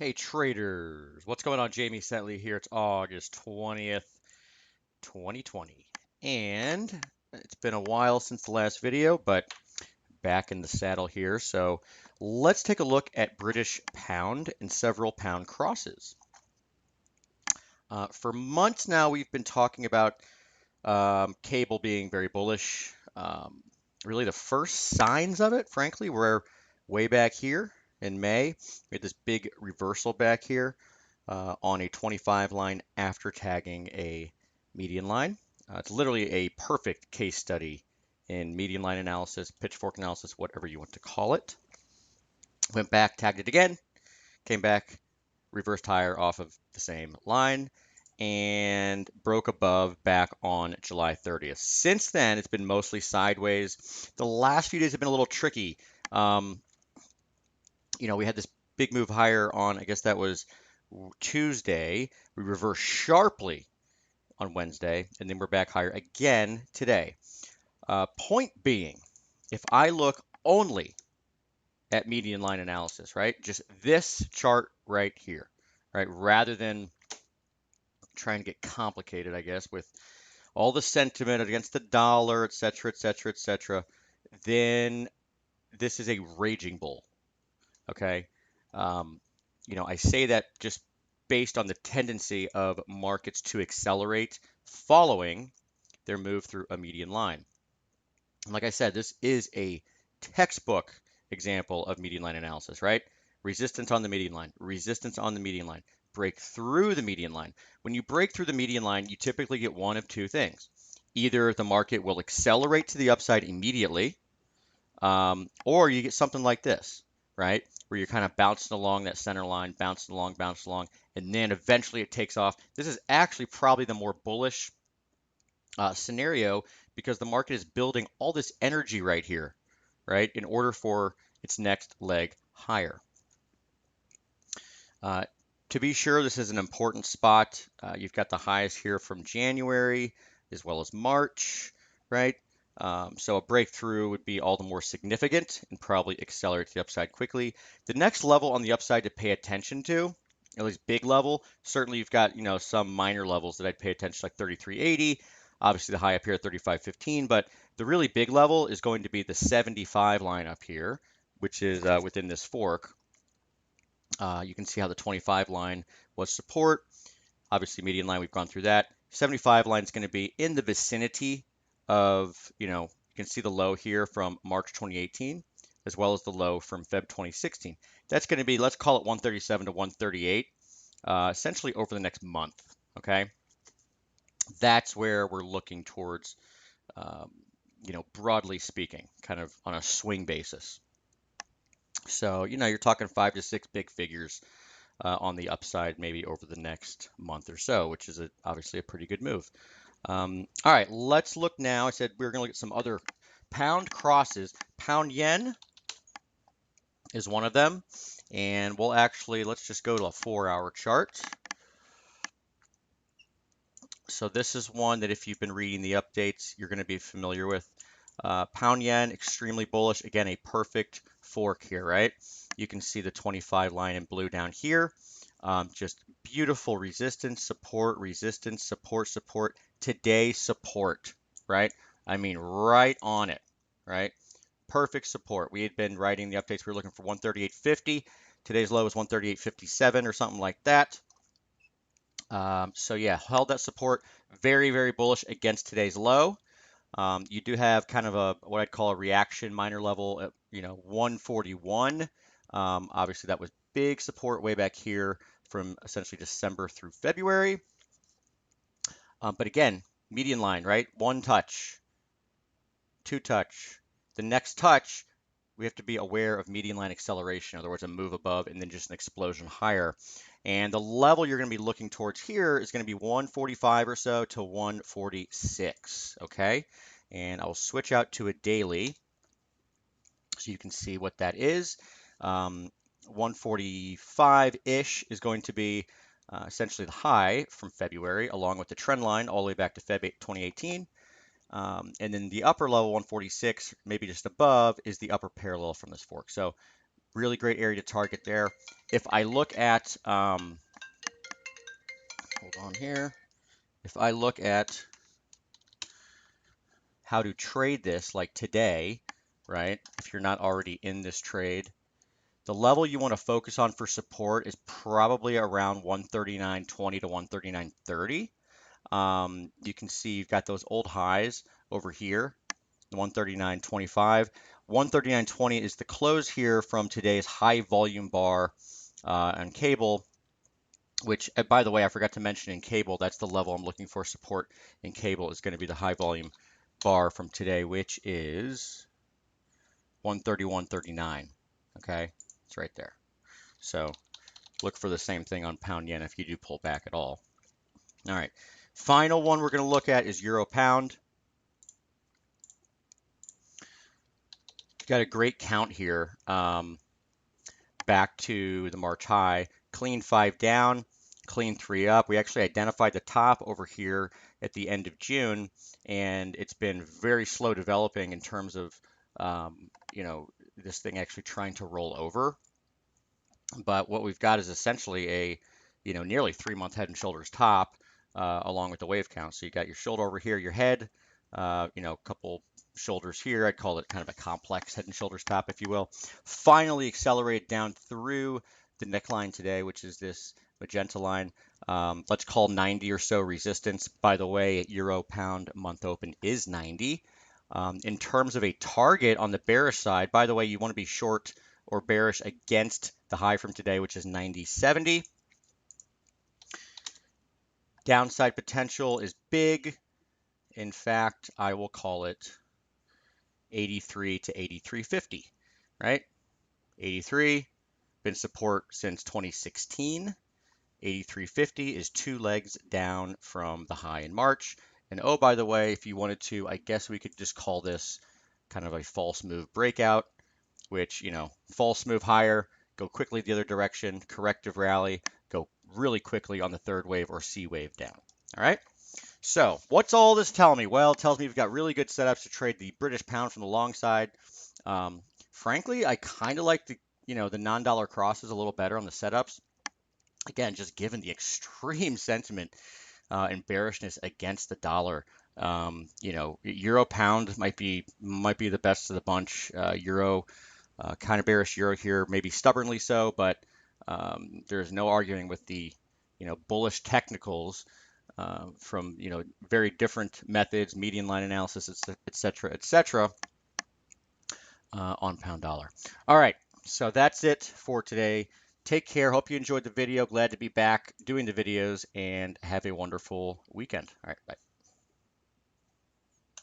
Hey traders, what's going on? Jamie Sentley here. It's August 20th, 2020. And it's been a while since the last video, but back in the saddle here. So let's take a look at British pound and several pound crosses. For months now, we've been talking about cable being very bullish. Really, the first signs of it, frankly, were way back here in May. We had this big reversal back here on a 25 line after tagging a median line. It's literally a perfect case study in median line analysis, pitchfork analysis, whatever you want to call it. Went back, tagged it again, came back, reversed higher off of the same line, and broke above back on July 30th. Since then, it's been mostly sideways. The last few days have been a little tricky. Um, we had this big move higher on, I guess that was Tuesday. We reversed sharply on Wednesday, and then we're back higher again today. Point being, if I look only at median line analysis, right, just this chart right here, right, rather than trying to get complicated, I guess, with all the sentiment against the dollar, et cetera, et cetera, et cetera, then this is a raging bull. Okay. Um, I say that just based on the tendency of markets to accelerate following their move through a median line. And like I said, this is a textbook example of median line analysis, right? Resistance on the median line, resistance on the median line, break through the median line. When you break through the median line, you typically get one of two things. Either the market will accelerate to the upside immediately, or you get something like this, right? Where you're kind of bouncing along that center line, bouncing along, and then eventually it takes off. This is actually probably the more bullish scenario because the market is building all this energy right here, right, in order for its next leg higher. Uh, to be sure, this is an important spot. You've got the highs here from January as well as March, right? So a breakthrough would be all the more significant and probably accelerate to the upside quickly. The next level on the upside to pay attention to, at least big level, certainly you've got, some minor levels that I'd pay attention to, like 33.80, obviously the high up here at 35.15, but the really big level is going to be the 75 line up here, which is within this fork. You can see how the 25 line was support. Obviously, median line, we've gone through that. 75 line is going to be in the vicinity of, you can see the low here from March 2018, as well as the low from Feb 2016. That's going to be, let's call it 137 to 138, essentially over the next month, okay? That's where we're looking towards, um, broadly speaking, kind of on a swing basis. So, you're talking 5 to 6 big figures on the upside maybe over the next month or so, which is obviously a pretty good move. All right, let's look now. I said we were going to look at some other pound crosses. Pound yen is one of them. And we'll actually, let's just go to a 4-hour chart. So this is one that if you've been reading the updates, you're going to be familiar with. Pound yen, extremely bullish. Again, a perfect fork here, right? You can see the 25 line in blue down here. Just beautiful resistance, support, resistance, support, support. Today, support, right? I mean, right on it, right? Perfect support. We had been writing the updates. We were looking for 138.50. Today's low is 138.57 or something like that. So yeah, held that support. Very, very bullish against today's low. You do have kind of what I'd call a reaction minor level at 141. Obviously, that was big support way back here from essentially December through February. But again, median line, right? One touch, two touch. The next touch, we have to be aware of median line acceleration. In other words, a move above and then just an explosion higher. And the level you're going to be looking towards here is going to be 145 or so to 146, okay? And I'll switch out to a daily so you can see what that is. 145-ish is going to be essentially the high from February, along with the trend line all the way back to Feb 2018. And then the upper level, 146, maybe just above, is the upper parallel from this fork. So Really great area to target there. If I look at, hold on here. If I look at how to trade this like today, right? If you're not already in this trade, the level you want to focus on for support is probably around 139.20 to 139.30. You can see you've got those old highs over here, 139.25. 139.20 is the close here from today's high volume bar on cable, which, by the way, I forgot to mention in cable, that's the level I'm looking for support in cable is going to be the high volume bar from today, which is 131.39. Okay, it's right there. So look for the same thing on pound yen if you do pull back at all. All right, final one we're going to look at is euro pound. Got a great count here back to the March high. Clean 5 down, clean 3 up. We actually identified the top over here at the end of June, and it's been very slow developing in terms of this thing actually trying to roll over. But what we've got is essentially a nearly 3-month head and shoulders top along with the wave count. So you got your shoulder over here, your head, a couple shoulders here. I'd call it kind of a complex head and shoulders top, if you will. Finally accelerated down through the neckline today, which is this magenta line. Let's call 90 or so resistance. By the way, euro pound month open is 90. In terms of a target on the bearish side, by the way, you want to be short or bearish against the high from today, which is 90.70. Downside potential is big. In fact, I will call it 83 to 83.50, right? 83, been support since 2016. 83.50 is 2 legs down from the high in March. And oh, by the way, if you wanted to, I guess we could just call this kind of a false move breakout, which, false move higher, go quickly the other direction, corrective rally, go really quickly on the third wave or C wave down. All right. So what's all this tell me? Well, it tells me we've got really good setups to trade the British pound from the long side. Frankly, I kind of like the non-dollar crosses a little better on the setups. Again, just given the extreme sentiment and bearishness against the dollar. Euro pound might be the best of the bunch. Euro kind of bearish euro here, maybe stubbornly so, but there's no arguing with the bullish technicals from very different methods, median line analysis, et cetera, on pound dollar. All right, so that's it for today. Take care. Hope you enjoyed the video. Glad to be back doing the videos, and have a wonderful weekend. All right, bye.